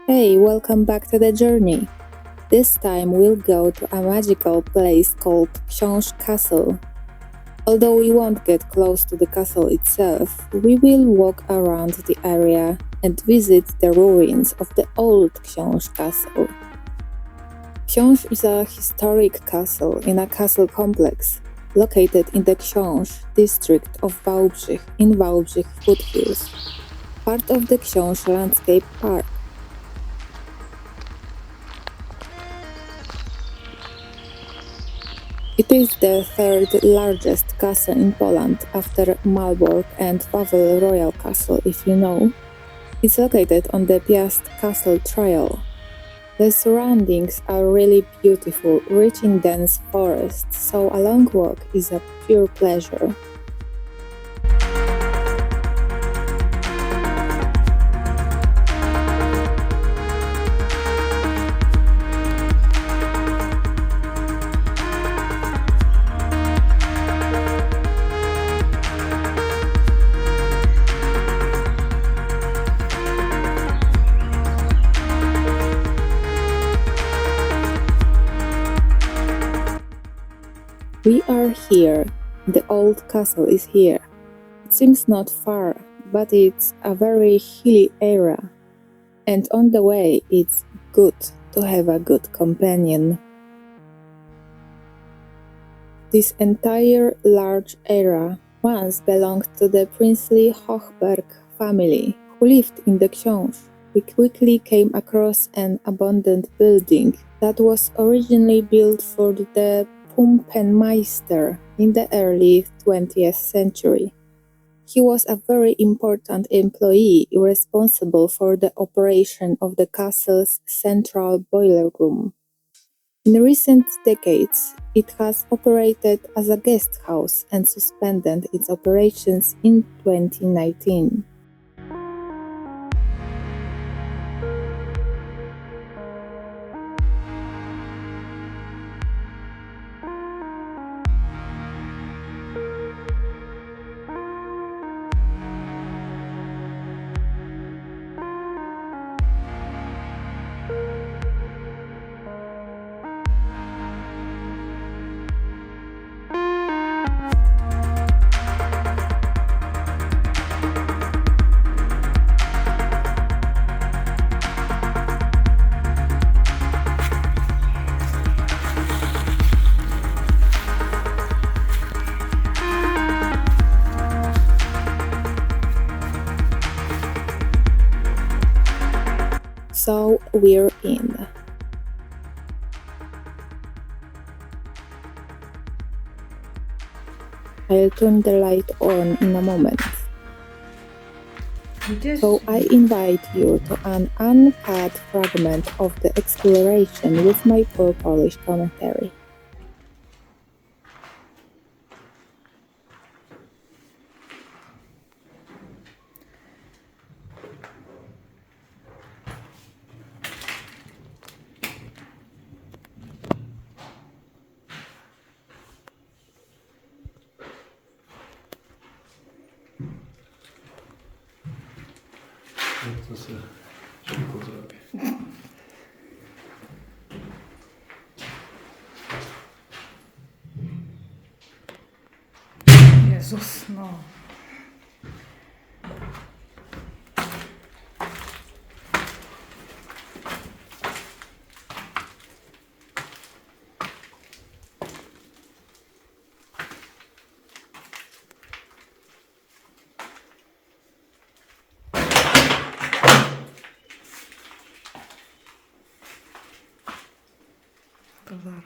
Hey, welcome back to the journey. This time we'll go to a magical place called Książ Castle. Although we won't get close to the castle itself, we will walk around the area and visit the ruins of the old Książ Castle. Książ is a historic castle in a castle complex located in the Książ district of Wałbrzych in Wałbrzych foothills, part of the Książ Landscape Park. It is the third largest castle in Poland after Malbork and Wawel Royal Castle, if you know. It's located on the Piast Castle Trail. The surroundings are really beautiful, rich in dense forests, so a long walk is a pure pleasure. We are here. The old castle is here. It seems not far, but it's a very hilly area. And on the way, it's good to have a good companion. This entire large area once belonged to the princely Hochberg family, who lived in the Książ. We quickly came across an abandoned building that was originally built for the Pumpenmeister in the early 20th century. He was a very important employee responsible for the operation of the castle's central boiler room. In recent decades, it has operated as a guest house and suspended its operations in 2019. So we're in. I'll turn the light on in a moment. So I invite you to an uncut fragment of the exploration with my poor Polish commentary. Jak to sobie szybko zrobię. Jezus, no. To zaraz.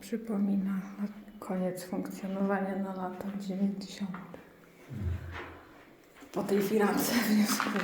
przypomina koniec funkcjonowania na lata 90. Po tej firance wnioskuję.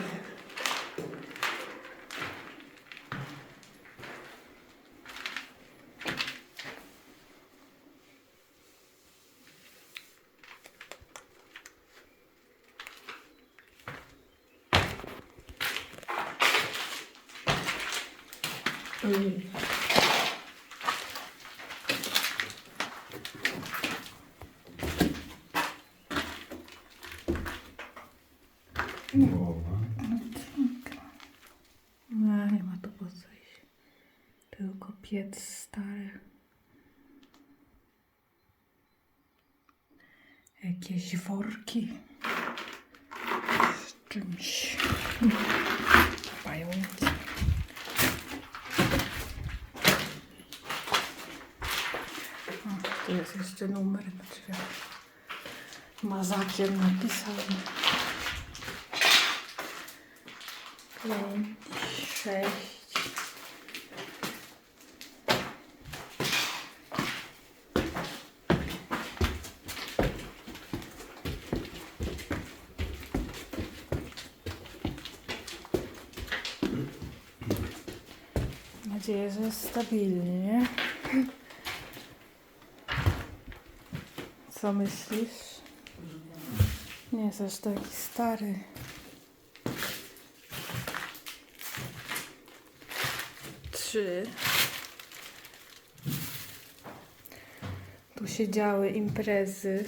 Głowa. No, nie ma tu po co iść. Tylko piec stary. Jakieś worki z czymś pającym. O, tu jest jeszcze numer na drzwiach. Mazakiem napisany. 5, 6. Mam nadzieję, że jest stabilnie. Co myślisz? Nie jest aż taki stary. Tu się działy imprezy.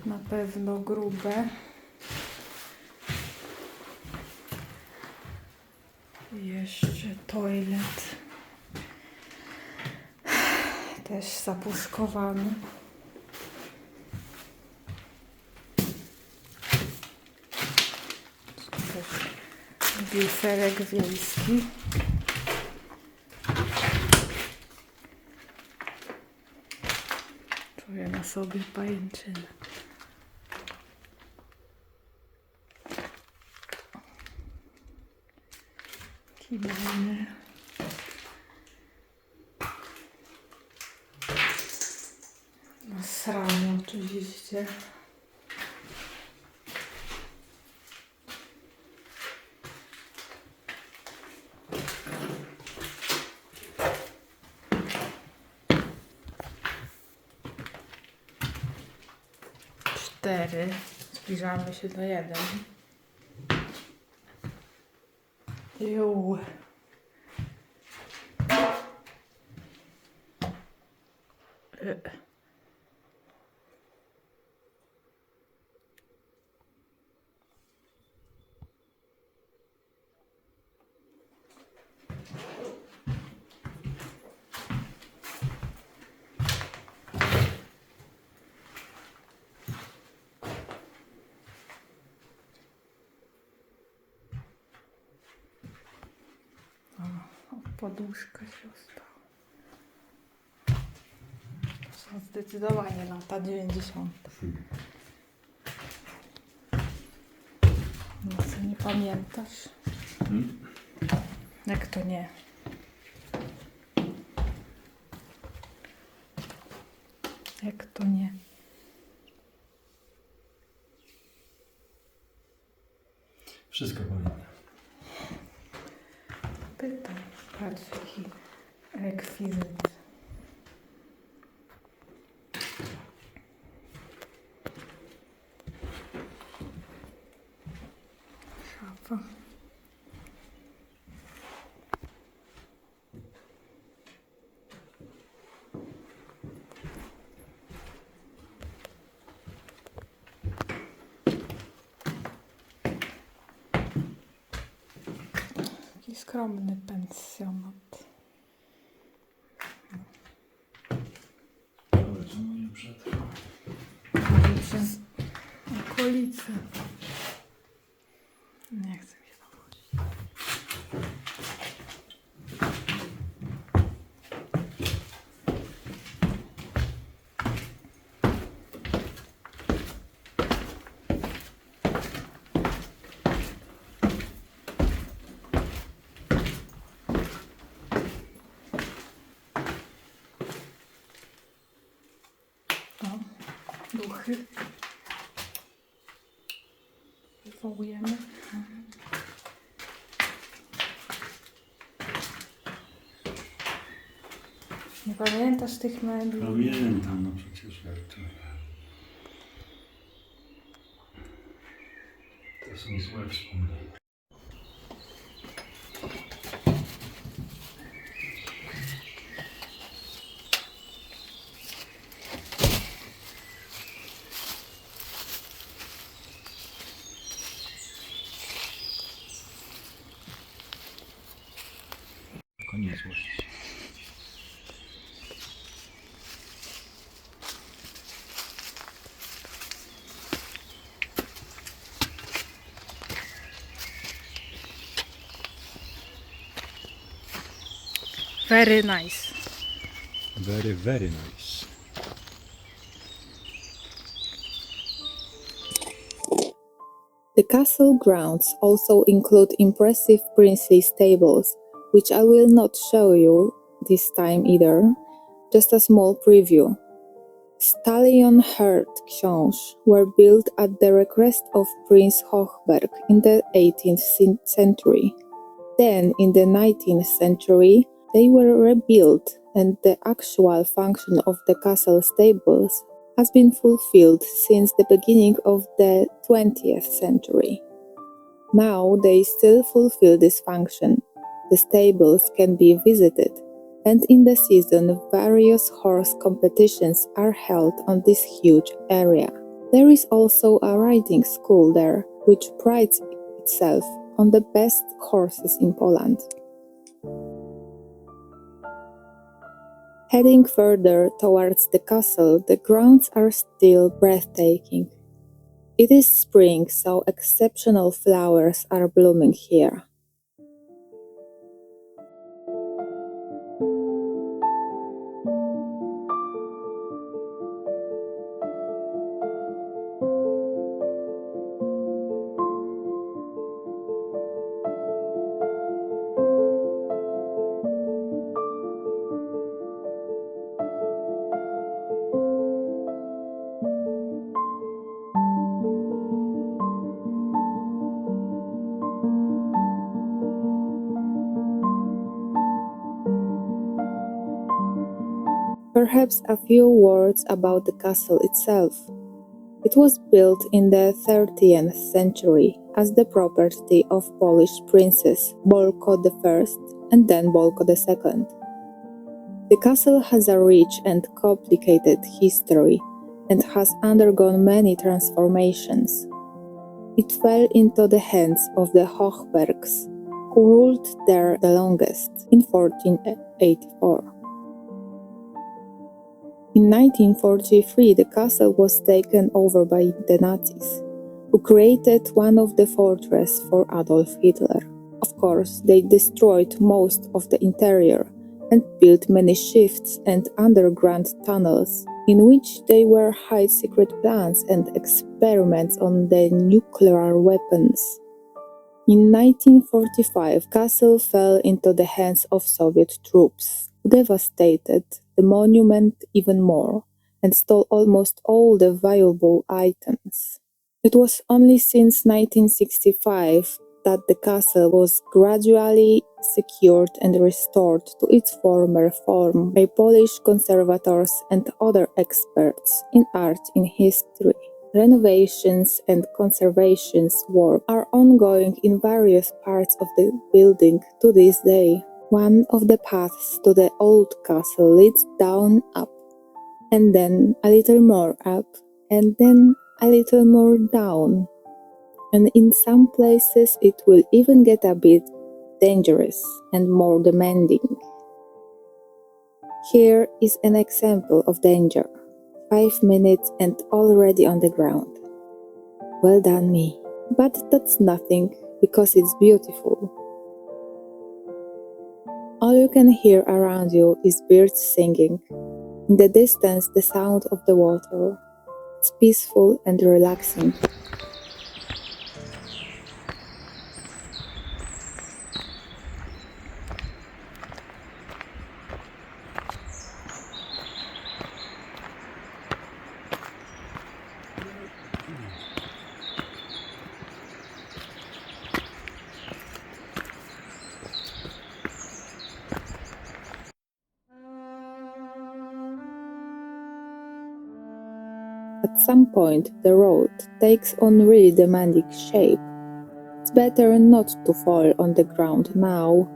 Na pewno grube. Jeszcze toilet. Też zapuszkowany. Też biuferek wiejski. Czuję na sobie pajęczynę. Kibelny. Nasrany oczywiście. Cztery. Zbliżamy się do 1. Juuu. Poduszka się ostała. To są zdecydowanie lata 90. No co, nie pamiętasz? Jak to nie? Jak to nie? Wszystko pamiętam. Pytam. Patrz, jaki rekwizyt. Szafa. Taki skromny pensjonat. Ale czemu nie przetrwał? Przez okolice. Nie chcę mi się tam chodzić. pochy. Wywołujemy. Nie pamiętasz tych mebli? Pamiętam, no przecież jak to. To są złe wspomnienia. Koniec złości. Very nice. Very, very nice. The castle grounds also include impressive princely stables, which I will not show you this time either, just a small preview. Stallion herd Książ were built at the request of Prince Hochberg in the 18th century. Then, in the 19th century, they were rebuilt, and the actual function of the castle stables has been fulfilled since the beginning of the 20th century. Now they still fulfill this function. The stables can be visited, and in the season various horse competitions are held on this huge area. There is also a riding school there, which prides itself on the best horses in Poland. Heading further towards the castle, the grounds are still breathtaking. It is spring, so exceptional flowers are blooming here. Perhaps a few words about the castle itself. It was built in the 13th century as the property of Polish princes Bolko I and then Bolko II. The castle has a rich and complicated history and has undergone many transformations. It fell into the hands of the Hochbergs, who ruled there the longest, in 1484. In 1943, the castle was taken over by the Nazis, who created one of the fortresses for Adolf Hitler. Of course, they destroyed most of the interior and built many shafts and underground tunnels, in which they were hide secret plans and experiments on the nuclear weapons. In 1945, castle fell into the hands of Soviet troops, who devastated the monument even more and stole almost all the valuable items. It was only since 1965 that the castle was gradually secured and restored to its former form by Polish conservators and other experts in art and history. Renovations and conservation work are ongoing in various parts of the building to this day. One of the paths to the old castle leads down up, and then a little more up, and then a little more down. And in some places it will even get a bit dangerous and more demanding. Here is an example of danger. 5 minutes and already on the ground. Well done me. But that's nothing, because it's beautiful. All you can hear around you is birds singing. In the distance, the sound of the water. It's peaceful and relaxing. At some point, the road takes on really demanding shape. It's better not to fall on the ground now.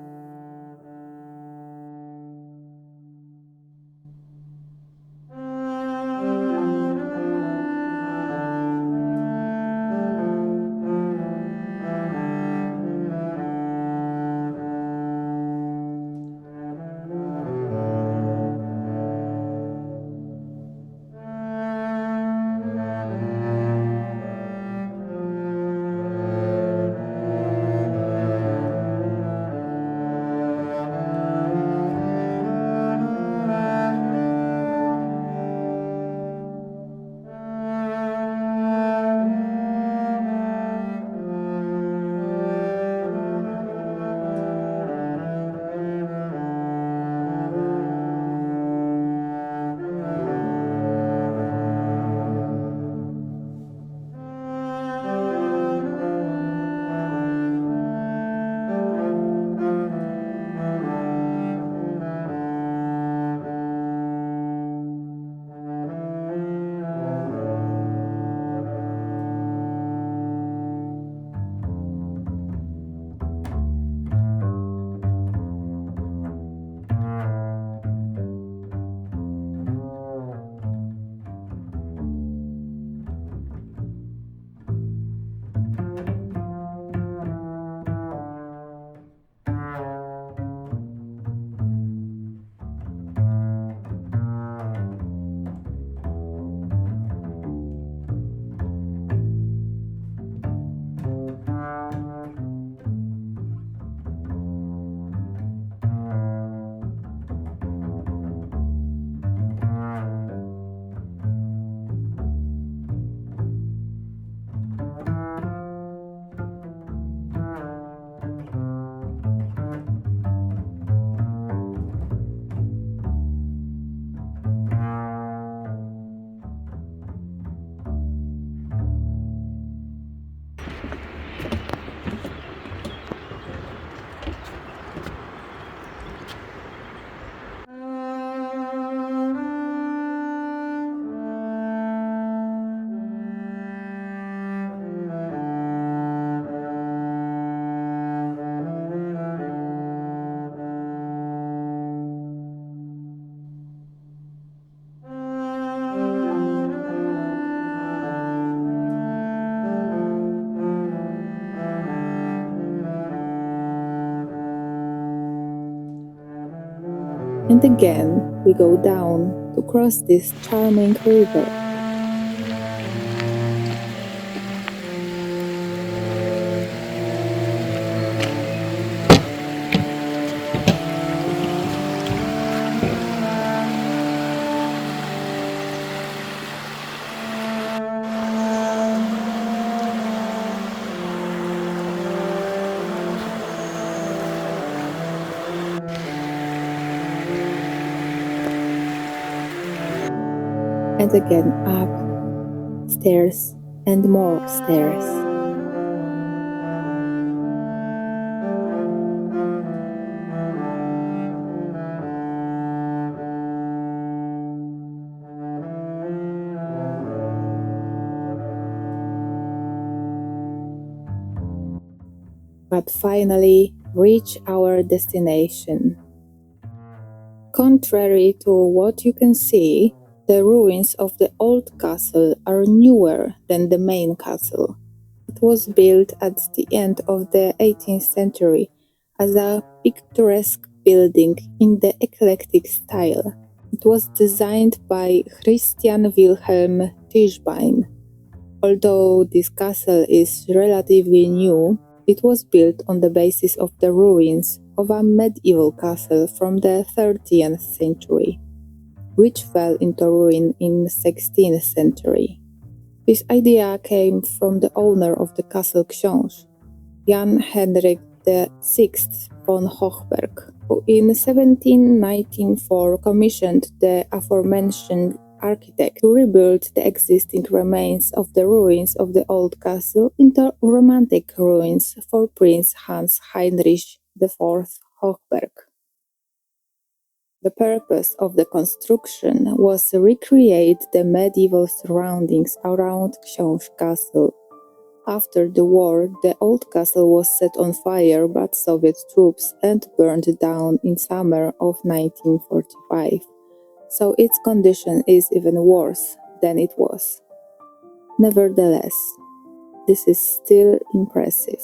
And again, we go down to cross this charming river. And again up, stairs and more stairs. But finally reach our destination. Contrary to what you can see, the ruins of the old castle are newer than the main castle. It was built at the end of the 18th century as a picturesque building in the eclectic style. It was designed by Christian Wilhelm Tischbein. Although this castle is relatively new, it was built on the basis of the ruins of a medieval castle from the 13th century, which fell into ruin in the 16th century. This idea came from the owner of the castle Książ, Jan Henryk VI von Hochberg, who in 1794 commissioned the aforementioned architect to rebuild the existing remains of the ruins of the old castle into romantic ruins for Prince Hans Heinrich IV Hochberg. The purpose of the construction was to recreate the medieval surroundings around Książ castle. After the war, the old castle was set on fire by Soviet troops and burned down in summer of 1945, so its condition is even worse than it was. Nevertheless, this is still impressive.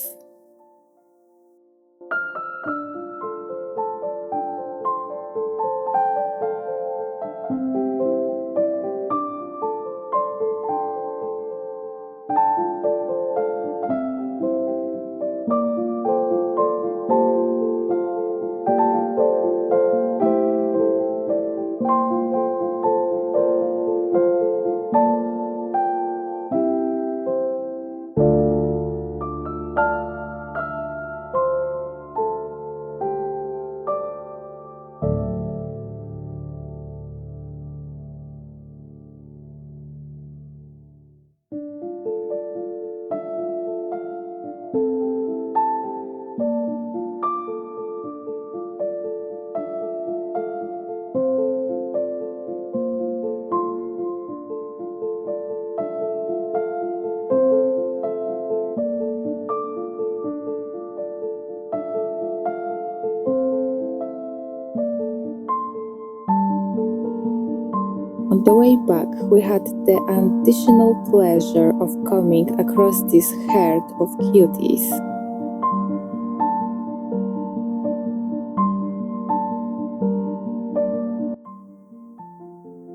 On the way back, we had the additional pleasure of coming across this herd of cuties.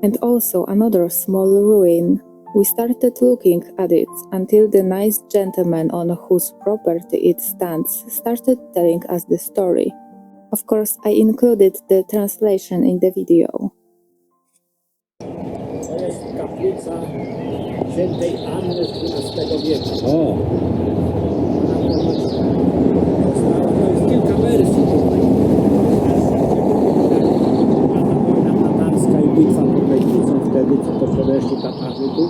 And also another small ruin. We started looking at it until the nice gentleman on whose property it stands started telling us the story. Of course, I included the translation in the video. To jest kaplica świętej Anny z XII wieku. O, To jest kilka wersji tutaj. Wojna tatarska i bitwa pod Legnicą wtedy, co to podeszli Tatarzy tu,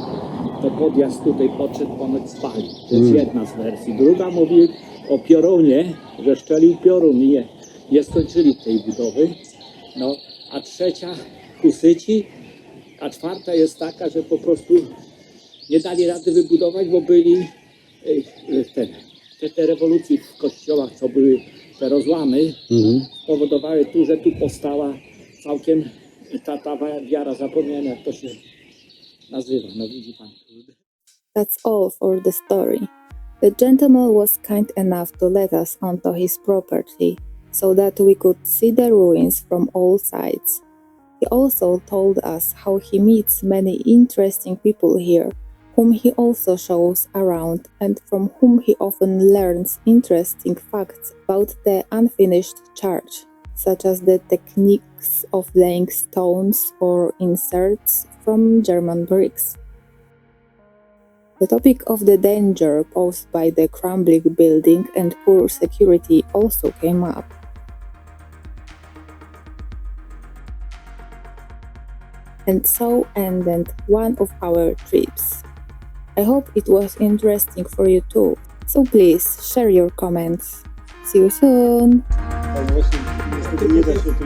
to podjazd tutaj podszedł, ponoć spali. To jest jedna z wersji. Druga mówi o piorunie, że szczelił piorun i nie skończyli tej budowy. No, a trzecia Husyci. A czwarta jest taka, że po prostu nie dali rady wybudować, bo byli te rewolucje w kościołach, co były te rozłamy, spowodowały tu, że tu powstała całkiem ta wiara, zapomniałem jak to się nazywa, no widzi pan. That's all for the story. The gentleman was kind enough to let us onto his property, so that we could see the ruins from all sides. He also told us how he meets many interesting people here, whom he also shows around and from whom he often learns interesting facts about the unfinished church, such as the techniques of laying stones or inserts from German bricks. The topic of the danger posed by the crumbling building and poor security also came up. And so ended one of our trips. I hope it was interesting for you too, so please share your comments. See you soon! To nie da się tu